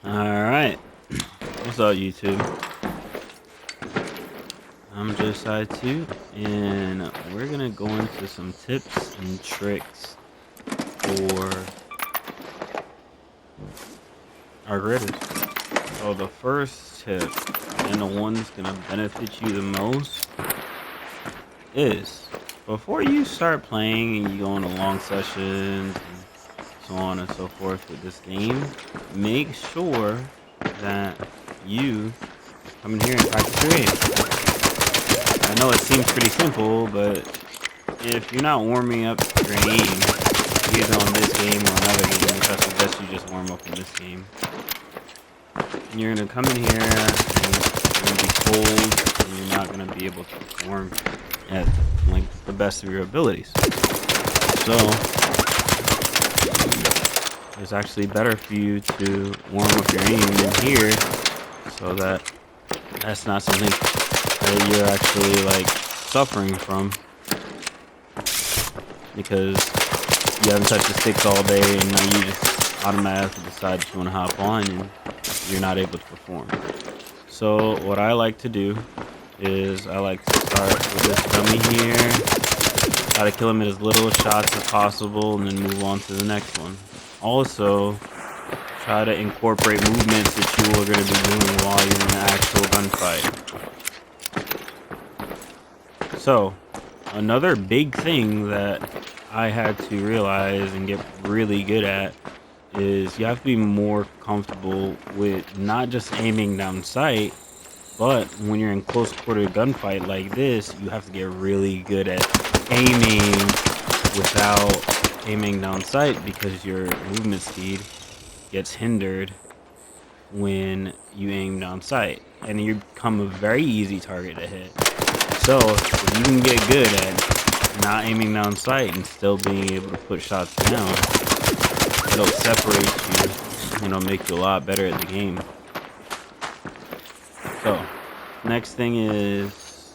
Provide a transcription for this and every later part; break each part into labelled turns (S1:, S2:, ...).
S1: Alright, what's up YouTube? I'm Josiah 2, and we're gonna go into some tips and tricks for our gritters. So the first tip, and the one that's gonna benefit you the most, is before you start playing and you go into long sessions and so on and so forth with this game, make sure that you come in here and practice your aim. I know it seems pretty simple, but if you're not warming up your aim, either on this game or another game, which I suggest you just warm up in this game, you're gonna come in here and you're gonna be cold, and you're not gonna be able to perform at like the best of your abilities. So it's actually better for you to warm up your aim in here, so that that's not something that you're actually like suffering from, because you haven't touched the sticks all day and now you just automatically decide that you want to hop on and you're not able to perform. So what I like to do is I like to start with this dummy here, try to kill him at as little shots as possible, and then move on to the next one. Also, try to incorporate movements that you are going to be doing while you're in an actual gunfight. So another big thing that I had to realize and get really good at is you have to be more comfortable with not just aiming down sight, but when you're in close quarter gunfight like this, you have to get really good at aiming without aiming down sight, because your movement speed gets hindered when you aim down sight and you become a very easy target to hit. So if you can get good at not aiming down sight and still being able to put shots down, it'll separate you, make you a lot better at the game. So next thing is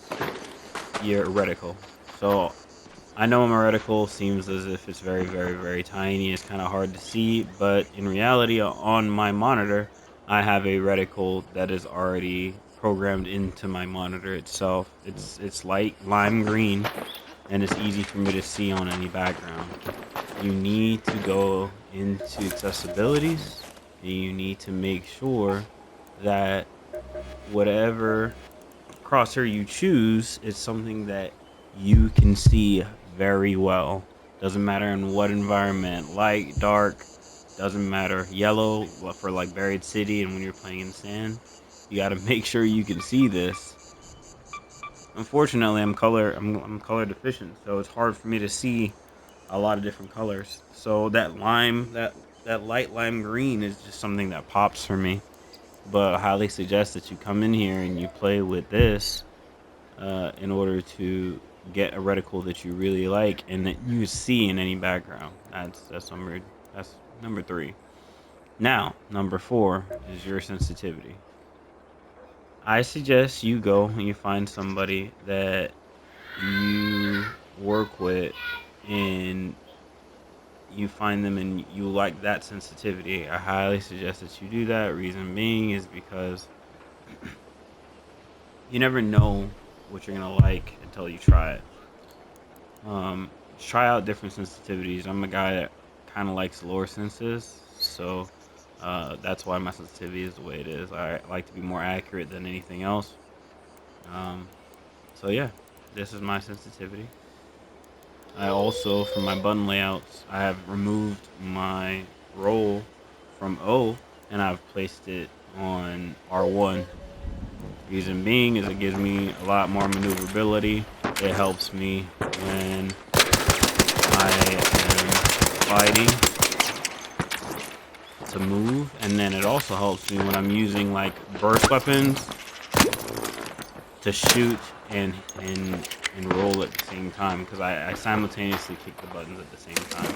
S1: your reticle. So I know my reticle seems as if it's very, very, very tiny. It's kind of hard to see, but in reality, on my monitor, I have a reticle that is already programmed into my monitor itself. It's light lime green, and it's easy for me to see on any background. You need to go into accessibilities, and you need to make sure that whatever crosshair you choose is something that you can see very well. Doesn't matter in what environment, light, dark, doesn't matter. Yellow for like buried city, and when you're playing in sand, you got to make sure you can see this. Unfortunately, I'm color deficient, so it's hard for me to see a lot of different colors. So that light lime green is just something that pops for me. But I highly suggest that you come in here and you play with this in order to get a reticle that you really like and that you see in any background. That's number 3. Now, number 4 is your sensitivity. I suggest you go and you find somebody that you work with, and you find them and you like that sensitivity. I highly suggest that you do that. Reason being is because you never know what you're gonna like until you try it. Try out different sensitivities. I'm a guy that kind of likes lower senses, so that's why my sensitivity is the way it is. I like to be more accurate than anything else. Um, so yeah, this is my sensitivity. I also, for my button layouts, I have removed my roll from O and I've placed it on R1. Reason being is it gives me a lot more maneuverability. It helps me when I am fighting to move, and then it also helps me when I'm using like burst weapons to shoot and roll at the same time, because I simultaneously kick the buttons at the same time.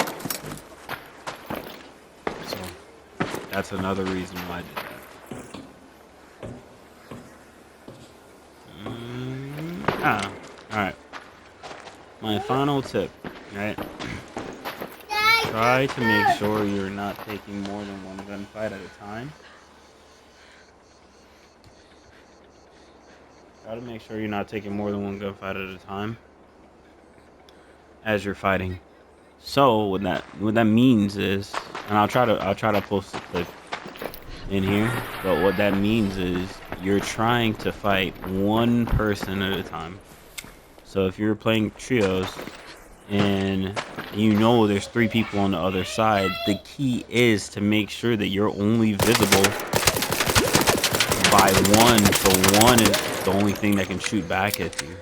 S1: So that's another reason why I did that. All right. My final tip, right? Try to make sure you're not taking more than one gunfight at a time. Try to make sure you're not taking more than one gunfight at a time as you're fighting. So what that means is, and I'll try to post a clip in here, but what that means is you're trying to fight one person at a time. So if you're playing trios and you know there's three people on the other side, the key is to make sure that you're only visible by one, so one is the only thing that can shoot back at you.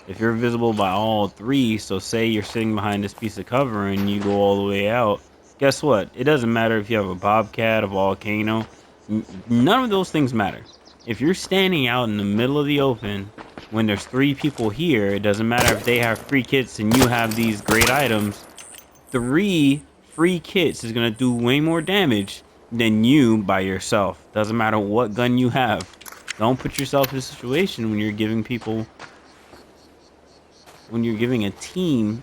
S1: If you're visible by all three, so say you're sitting behind this piece of cover and you go all the way out, guess what? It doesn't matter if you have a Bobcat, a Volcano, none of those things matter. If you're standing out in the middle of the open when there's three people here, it doesn't matter if they have free kits and you have these great items. 3 free kits is gonna do way more damage than you by yourself. Doesn't matter what gun you have. Don't put yourself in a situation when you're giving a team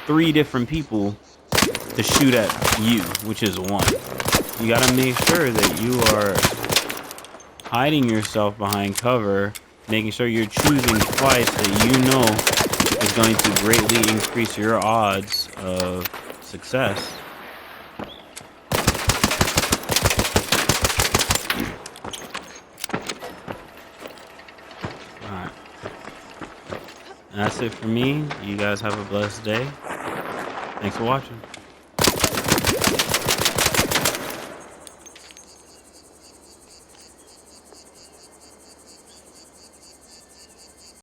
S1: 3 different people to shoot at you, which is one. You gotta make sure that you are hiding yourself behind cover, making sure you're choosing fights that you know is going to greatly increase your odds of success. Alright. That's it for me. You guys have a blessed day. Thanks for watching.